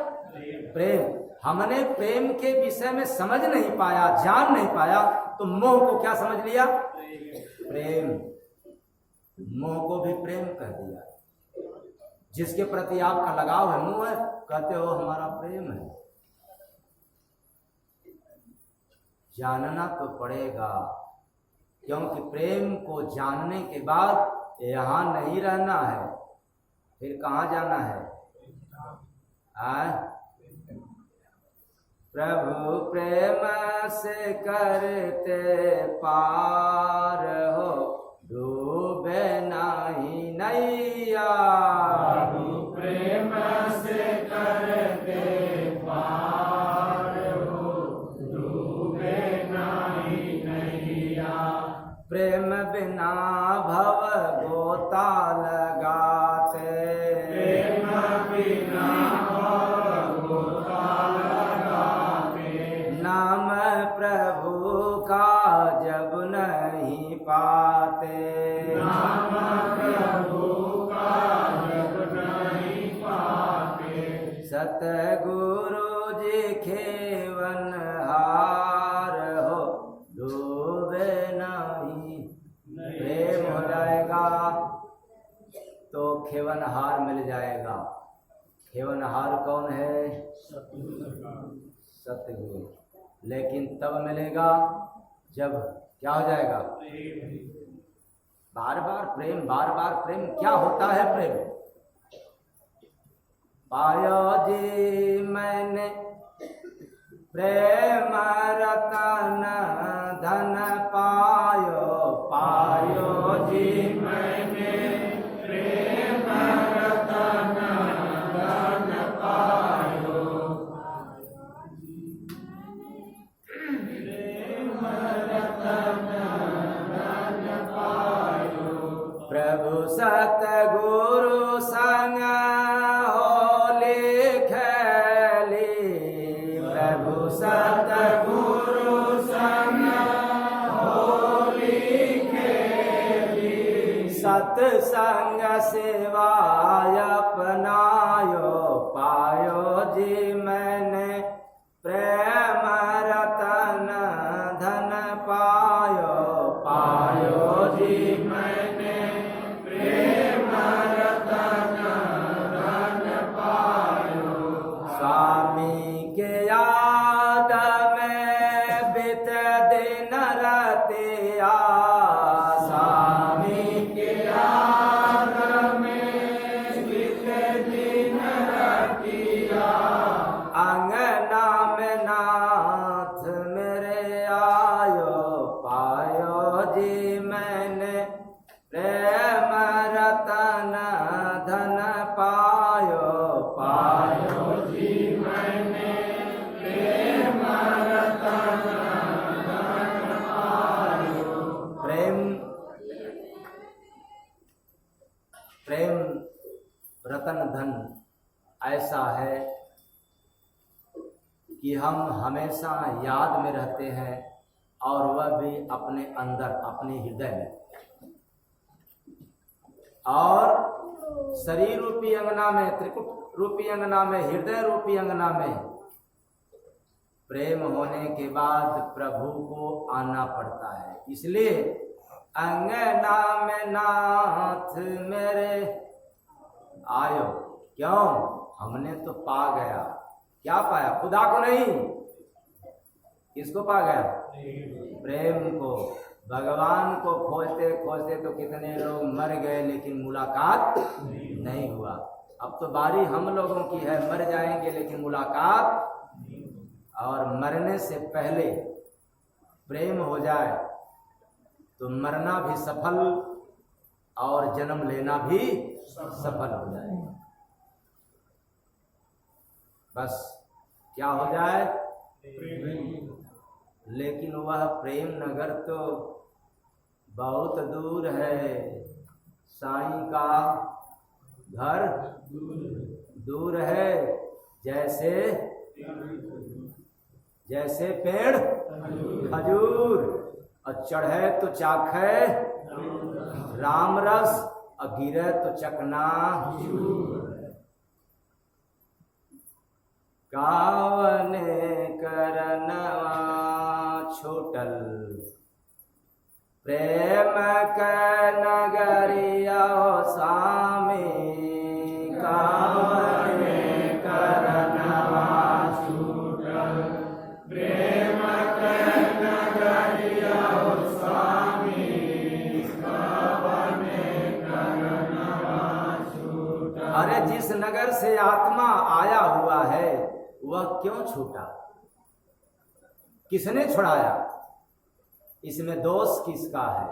प्रेम। हमने प्रेम के विषय में समझ नहीं पाया, जान नहीं पाया, तो मोह को क्या समझ लिया? प्रेम। मोह को भी प्रेम कह दिया। जिसके प्रति आपका लगाव है, मोह है, कहते हो हमारा प्रेम है। जानना तो पड़ेगा, क्योंकि प्रेम को जानने के बाद यहाँ नहीं रहना है, फिर कहाँ जाना है? प्रभु प्रेम से करते पार हो, डूबे नहीं नैया। प्रभु प्रेम से करते पार हो, डूबे नहीं नैया। प्रेम बिना भव गोता लगाते, प्रेम बिना भव गोता लगाते। नाम प्रभु का जब नहीं पाते, नाम प्रभु का जब नहीं पाते। सतगुरु जी खेवन हार हो, डूबे नहीं। प्रेम हो जाएगा तो खेवनहार मिल जाएगा। खेवनहार कौन है? सतगुरु। लेकिन तब मिलेगा जब क्या हो जाएगा? बार बार प्रेम, बार बार प्रेम। क्या होता है प्रेम? पायो जी मैंने प्रेम रतन धन पायो, पायो जी मैंने प्रेम रतन धन पायो। प्रेम रतन धन पायो। प्रभु सतगुरु संग होली खेली, प्रभु सतगुरु संग होली खेली। सत्संग सेवा अपनायो, पायो जी मैंने प्रेम रतन धन पायो, पायो जी मैंने प्रेम रतन धन पायो। स्वामी के याद में बीत दिन रतिया, स्वामी के याद में बीत दिन रतिया। अंगना में नाथ मेरे आयो, पायो जी मैंने प्रेम रतन धन पायो, पायो जी मैंने प्रेम रतन धन पायो। प्रेम। प्रेम रतन धन ऐसा है कि हम हमेशा याद में रहते हैं, और वह भी अपने अंदर, अपने हृदय में। और शरीर रूपी अंगना में, त्रिकुट रूपी अंगना में, हृदय रूपी अंगना में प्रेम होने के बाद प्रभु को आना पड़ता है। इसलिए अंगना में नाथ मेरे आयो। क्यों? हमने तो पा गया। क्या पाया? खुदा को नहीं, किसको पा गया? प्रेम को। भगवान को खोजते खोजते तो कितने लोग मर गए, लेकिन मुलाकात नहीं हुआ। अब तो बारी हम लोगों की है, मर जाएंगे लेकिन मुलाकात। और मरने से पहले प्रेम हो जाए तो मरना भी सफल और जन्म लेना भी सफल हो जाएगा। बस क्या हो जाए? लेकिन वह प्रेम नगर तो बहुत दूर है। साईं का घर दूर है, जैसे पेड़ खजूर, और चढ़े तो चाखे राम रस और गिरे तो चकना कावने करनवा छोटल प्रेम के नगरिया स्वामी कावने करनवा छूटल प्रेम के नगरिया स्वामी कावने करनवा छूटल। अरे जिस नगर से आत्मा आया हुआ है वह क्यों छूटा? किसने छुड़ाया? इसमें दोष किसका है?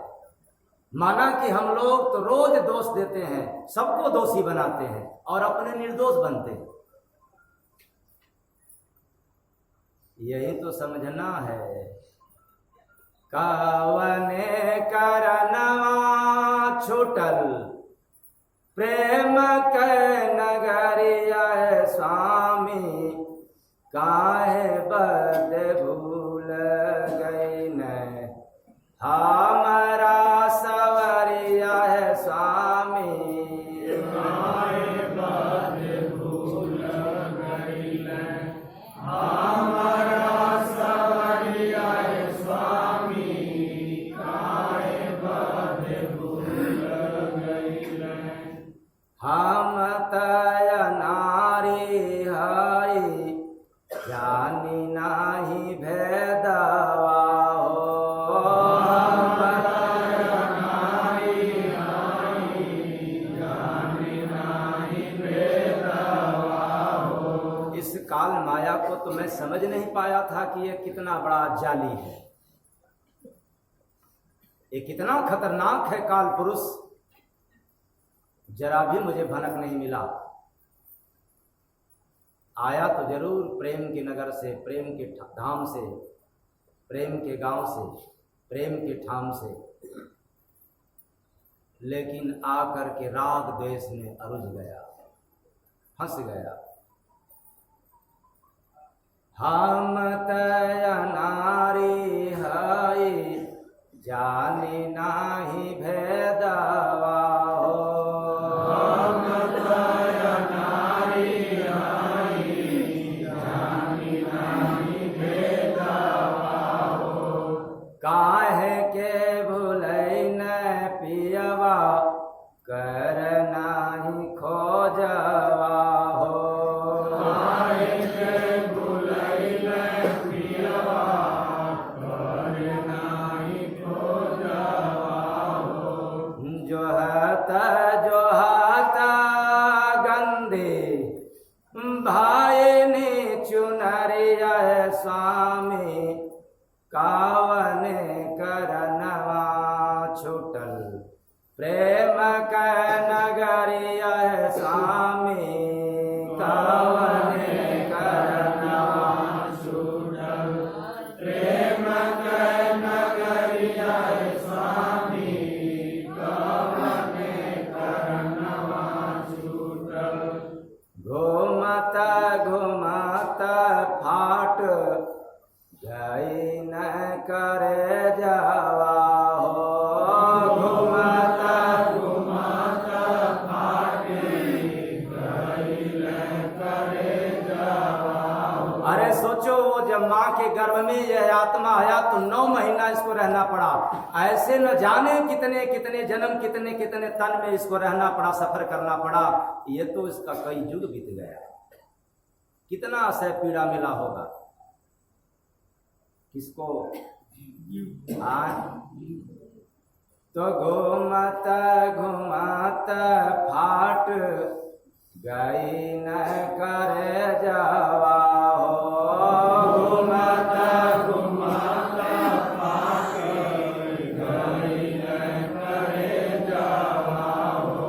माना कि हम लोग तो रोज दोष देते हैं, सबको दोषी बनाते हैं और अपने निर्दोष बनते हैं। यही तो समझना है। कावने करनवा छूटल प्रेम के नगरिया स्वामी काहे बद भूल गई न हमारा सवरिया है स्वामी काहे बद भूल गई न हमारा सवरिया है स्वामी काहे बद भूल गई न। हम तय नारी हई जानी नाही भेदवा हो। हम तय नारी हई जानी नाही भेदवा हो। इस काल माया को तो मैं समझ नहीं पाया था कि ये कितना बड़ा जाली है, ये कितना खतरनाक है काल पुरुष। जरा भी मुझे भनक नहीं मिला। आया तो जरूर प्रेम के नगर से, प्रेम के धाम से, प्रेम के गांव से, प्रेम के ठाम से, लेकिन आकर के राग द्वेष में अरुझ गया, फंस गया। हम तय नारी हई जानी नाही भेदवा हो। हम तय नारी हई जानी नाही भेदवा हो। काहे के भूलैन पियवा कर नाही खोजवा हो। काहे के भूलैन पियवा कर नाही खोजवा हो। जोहत जोहत गंदे भाई ने चुनरिया स्वामी कावने करनवा छूटल प्रेम के नगरिया स्वामी कावने करनवा छूटल प्रेम के नगरिया स्वामी कावने करनवा छूटल। घूमत घूमत फाट गई न करे जावा हो। घूमत घूमत फाट गई न करे जावा हो। अरे सोचो, वो जब माँ के गर्भ में यह आत्मा आया तो 9 महीना इसको रहना पड़ा। ऐसे न जाने कितने कितने जन्म, कितने कितने तन में इसको रहना पड़ा, सफर करना पड़ा। ये तो इसका कई युग बीत गया, कितना असह पीड़ा मिला होगा किसको। तो घूमत घूमत फाट गई न करे जावा हो। घूमत घूमत फाट गई न करे जावा हो।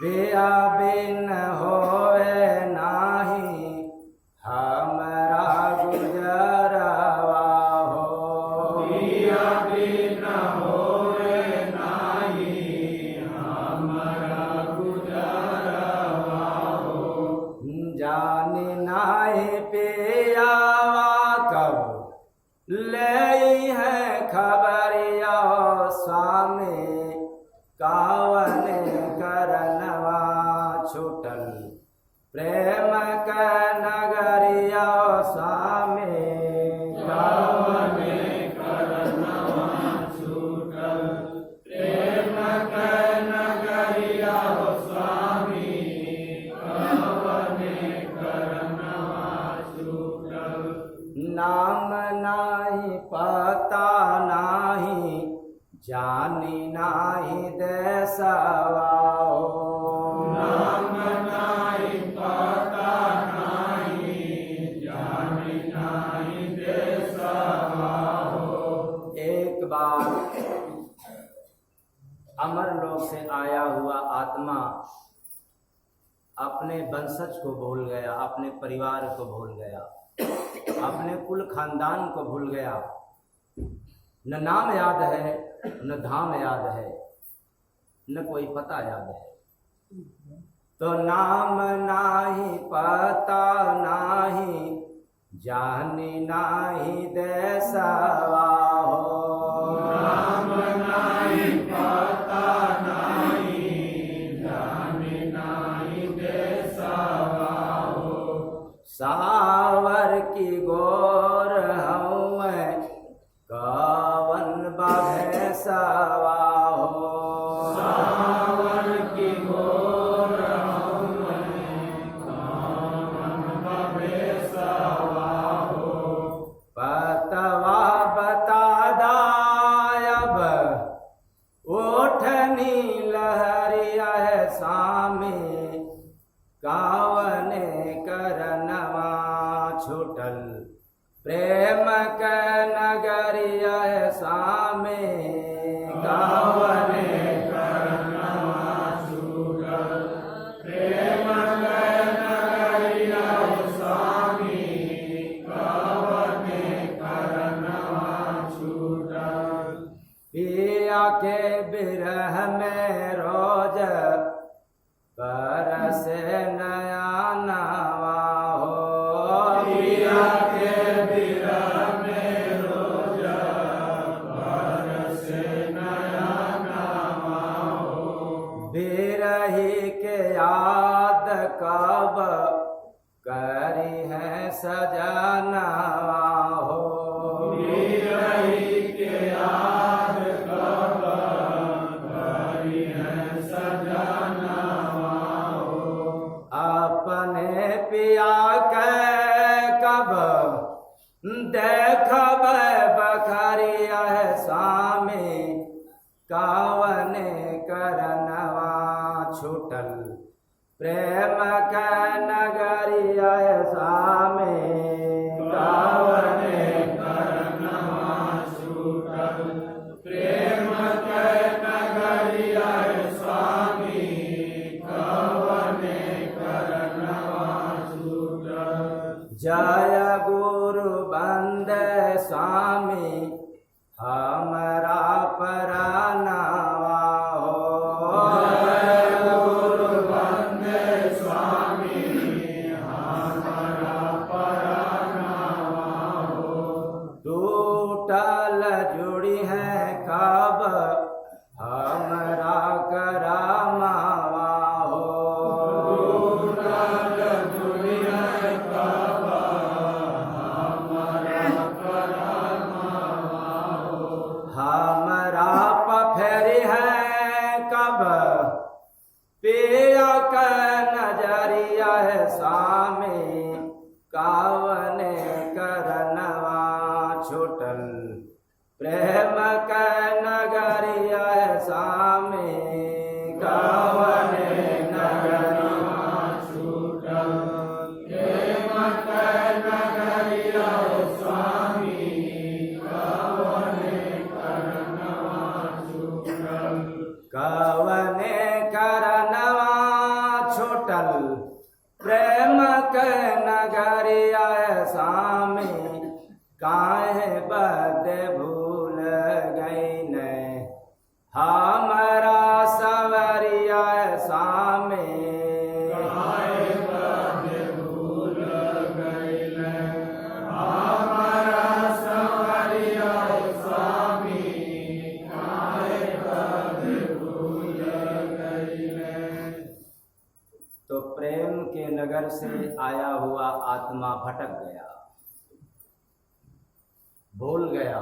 पिया बिन होवे नाही हमरा गुजरवा हो। पिया बिन होवे नाही हमरा गुजरवा हो। जानी नाही पियावा कब ले है खबरिया स्वामी कावने करनवा छूटल प्रेम के नगरिया स्वामी कावने करनवा छूटल प्रेम के नगरिया स्वामी कावने करनवा छूटल नाम नाही पता नाही जानी नाही देसवा नाम नाही पता नाही जानी नाही देसवा एक बार अमर लोक से आया हुआ आत्मा अपने वंशज को भूल गया, अपने परिवार को भूल गया, अपने कुल खानदान को भूल गया। न नाम याद है, न धाम याद है, न कोई पता याद है। तो नाम नाही पता नाही जानी नाही देसवा हो। नाम नाही पता नाही जानी नाही देसवा हो। सावर की गोर हऊँ कावन भैंसवा हो। सावर की गोर कावन भैंसवा हो। पतवा बता दायब ओठनी लहरिया है सामे कावने करनवा छूटल प्रेम के नगरिया है सामे कावने करनवा छूटल प्रेम के नगरिया स्वामी कावने करनवा छूटल पिया के बिरह में रोज बरसे नया नवा हो। पिया के बिरह में रोज बरसे नया नवा हो। बिरही के याद कब करी है सजनवा हो। बिरही के याद कब करी है सजनवा हो। अपने पिया के कब देखब बखरिया है सामे कावने करनवा छूटल प्रेम के नगरिया है सामे कावने करनवा छूटल प्रेम के नगरिया स्वामी कावने करनवा छूटल। जय गुरु बंदे स्वामी हमरा परानवा हो। जय गुरु बंदे स्वामी हमारा परानवा हो। टूटल जुड़ी है कब हमरा करामावा हो। टूटल जुड़ी है कब हमारा परानवा हो। हमरा पफेरी है कब पिया का नजरिया है सामे कावने करनवा छूटल प्रेम का नगरिया है सामे कावने नगरिया छूटल प्रेम के नगरिया स्वामी कावने करनवा छूटल। कावने करनवा छूटल प्रेम के नगरिया है सामे काहे बद भूल गई ने हमरा सवरिया है सामे काहे बद भूल गइले हमारा सवरिया स्वामी काहे बद भूल के नगर से आया हुआ आत्मा भटक गया, भूल गया,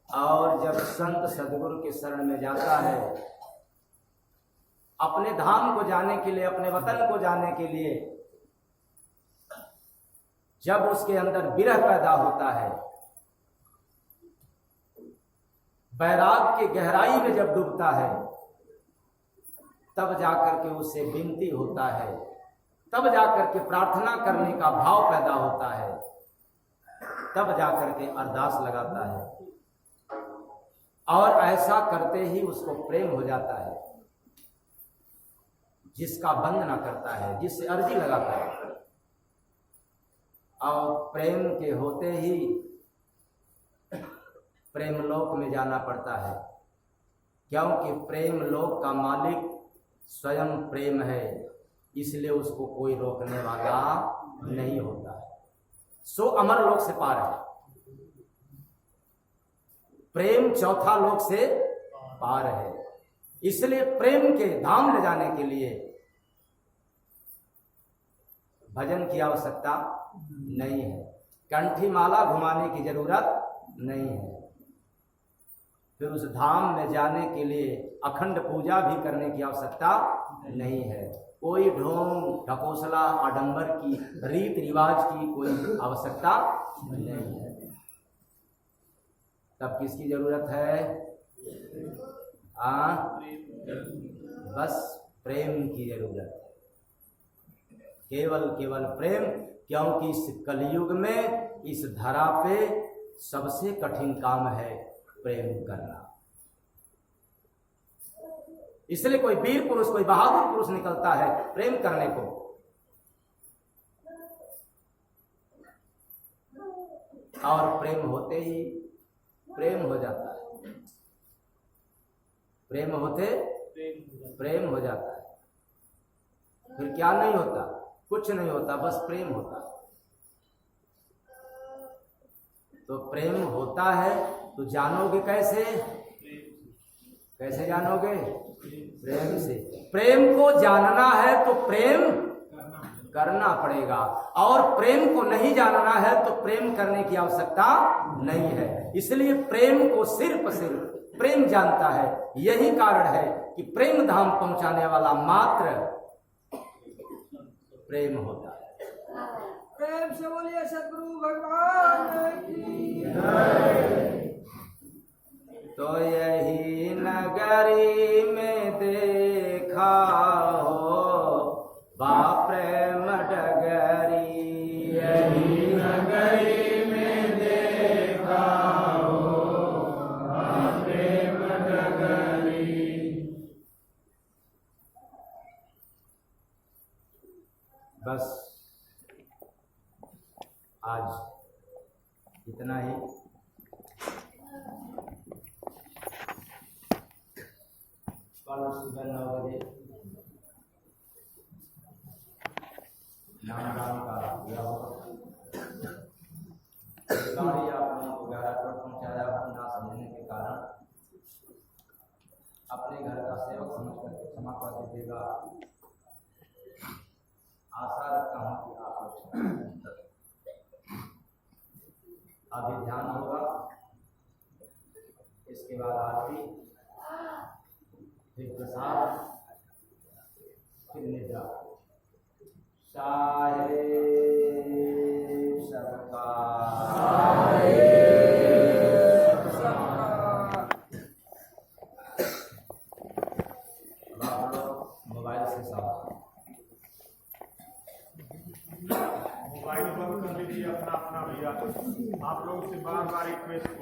और जब संत सदगुरु के शरण में जाता है, अपने धाम को जाने के लिए, अपने वतन को जाने के लिए, जब उसके अंदर विरह पैदा होता है, बैराग की गहराई में जब डूबता है, तब जाकर के उससे विनती होता है, तब जाकर के प्रार्थना करने का भाव पैदा होता है, तब जाकर के अरदास लगाता है, और ऐसा करते ही उसको प्रेम हो जाता है। जिसका बंद ना करता है, जिससे अर्जी लगाता है, और प्रेम के होते ही प्रेम लोक में जाना पड़ता है, क्योंकि प्रेम लोक का मालिक स्वयं प्रेम है, इसलिए उसको कोई रोकने वाला नहीं होता है। सो अमर लोक से पार है, प्रेम चौथा लोक से पार है। इसलिए प्रेम के धाम ले जाने के लिए भजन की आवश्यकता नहीं है, कंठी माला घुमाने की जरूरत नहीं है, फिर उस धाम में जाने के लिए अखंड पूजा भी करने की आवश्यकता नहीं है, कोई ढोंग ढकोसला आडंबर की रीत रिवाज की कोई आवश्यकता नहीं है। तब किसकी जरूरत है? बस प्रेम की जरूरत है, केवल प्रेम, क्योंकि इस कलयुग में इस धरा पे सबसे कठिन काम है प्रेम करना। इसलिए कोई वीर पुरुष, कोई बहादुर पुरुष निकलता है प्रेम करने को, और प्रेम होते ही प्रेम हो जाता है, प्रेम होते प्रेम हो जाता है। फिर क्या नहीं होता? कुछ नहीं होता, बस प्रेम होता है। तो प्रेम होता है तो जानोगे कैसे? कैसे जानोगे? प्रेम से। प्रेम को जानना है तो प्रेम करना पड़ेगा, और प्रेम को नहीं जानना है तो प्रेम करने की आवश्यकता नहीं है। इसलिए प्रेम को सिर्फ प्रेम जानता है। यही कारण है कि प्रेम धाम पहुंचाने वाला मात्र प्रेम होता है। प्रेम से बोलिए सद्गुरु भगवान की जय। तो यही नगरी में देखा हो बा प्रेम डगरी, यही नगरी में देखा हो बा प्रेम डगरी। बस आज इतना ही। कल सुबह 9 बजे नाम का यह गाड़ी आप लोगों को 11 पर पहुंचाया, ना समझने के कारण अपने घर का सेवक समझ करके क्षमा कर दीजिएगा। आशा रखता हूँ कि आप लोग अभी ध्यान होगा, इसके बाद आरती, फिर प्रसाद, फिर निद्रा। साहेब सबका आप लोग मोबाइल से सावधान। मोबाइल बंद कर लीजिए अपना भैया। आप लोगों से बार-बार रिक्वेस्ट